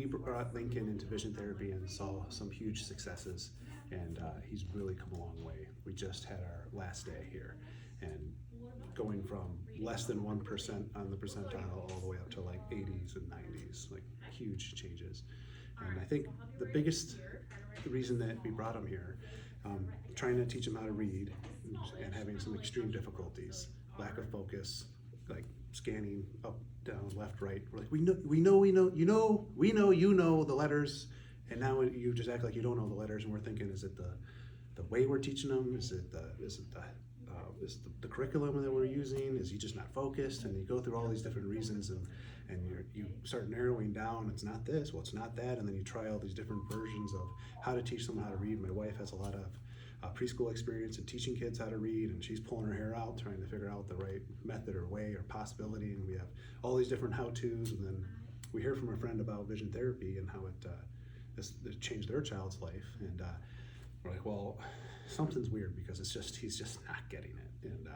we brought Lincoln into vision therapy and saw some huge successes, and he's really come a long way. We just had our last day here, and going from less than 1% on the percentile all the way up to like 80s and 90s, like huge changes. And I think the biggest reason that we brought him here, trying to teach him how to read and having some extreme difficulties, lack of focus, like scanning up, down, left, right. We're like, we know you know the letters, and now you just act like you don't know the letters. And we're thinking, is it the way we're teaching them? Is it the curriculum that we're using? Is he just not focused? And you go through all these different reasons, and you start narrowing down. It's not this, well, it's not that, and then you try all these different versions of how to teach them how to read. My wife has a lot of preschool experience in teaching kids how to read, and she's pulling her hair out trying to figure out the right method or way or possibility, and we have all these different how-tos. And then we hear from a friend about vision therapy and how it changed their child's life, and we're like, well, something's weird, because he's just not getting it. And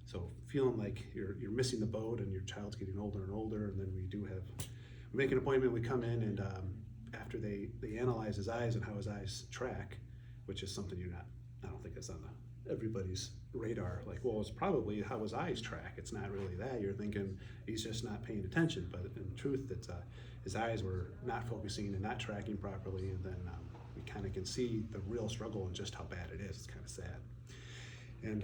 so feeling like you're missing the boat, and your child's getting older and older. And then we make an appointment, we come in, and after they analyze his eyes and how his eyes track, which is something I don't think that's on everybody's radar. Like, well, it's probably how his eyes track. It's not really that. You're thinking he's just not paying attention, but in truth, it's his eyes were not focusing and not tracking properly. And then we kind of can see the real struggle and just how bad it is. It's kind of sad. And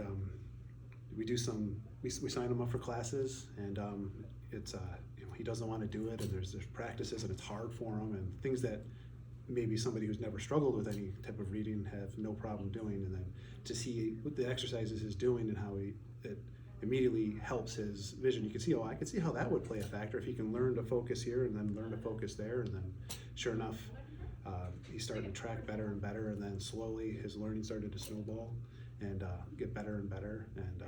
we sign him up for classes, and it's he doesn't want to do it, and there's practices, and it's hard for him, and things that maybe somebody who's never struggled with any type of reading have no problem doing. And then to see what the exercises he's doing and how it immediately helps his vision, you can see, I can see how that would play a factor if he can learn to focus here and then learn to focus there. And then sure enough, he's starting to track better and better, and then slowly his learning started to snowball and get better and better. And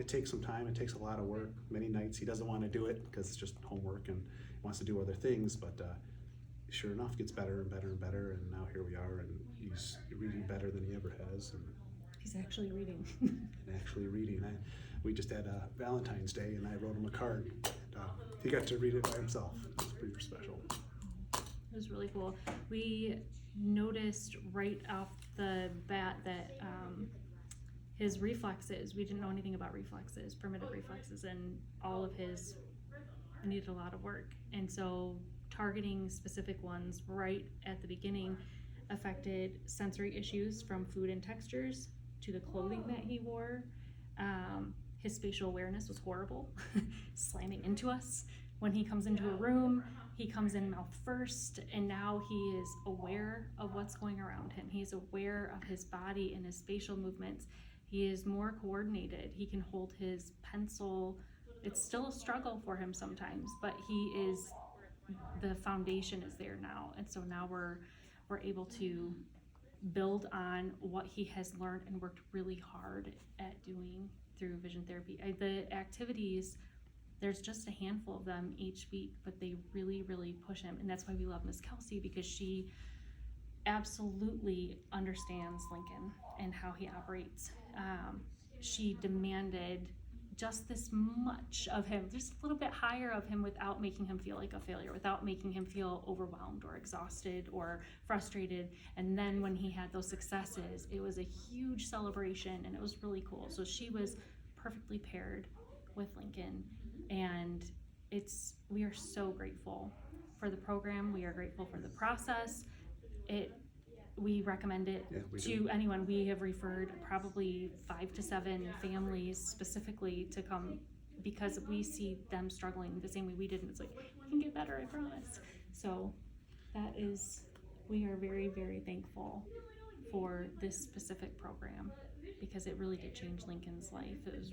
it takes some time, it takes a lot of work. Many nights he doesn't want to do it because it's just homework and wants to do other things, but sure enough, gets better and better and better, and now here we are, and he's reading better than he ever has. And he's actually reading. We just had Valentine's Day, and I wrote him a card. He got to read it by himself. It's pretty special. It was really cool. We noticed right off the bat that his reflexes, we didn't know anything about reflexes, primitive reflexes, and all of his needed a lot of work. And so targeting specific ones right at the beginning affected sensory issues, from food and textures to the clothing that he wore. His spatial awareness was horrible, slamming into us. When he comes into a room, he comes in mouth first, and now he is aware of what's going around him. He's aware of his body and his spatial movements. He is more coordinated. He can hold his pencil. It's still a struggle for him sometimes, but the foundation is there now. And so now we're able to build on what he has learned and worked really hard at doing through vision therapy. The activities, there's just a handful of them each week, but they really, really push him. And that's why we love Miss Kelsey, because she absolutely understands Lincoln and how he operates. She demanded just this much of him, just a little bit higher of him, without making him feel like a failure, without making him feel overwhelmed or exhausted or frustrated. And then when he had those successes, it was a huge celebration, and it was really cool. So she was perfectly paired with Lincoln, and we are so grateful for the program. We are grateful for the process. We recommend it to anyone. We have referred probably 5 to 7 families specifically to come, because we see them struggling the same way we did, and it's like, we can get better, I promise. So we are very, very thankful for this specific program, because it really did change Lincoln's life. It was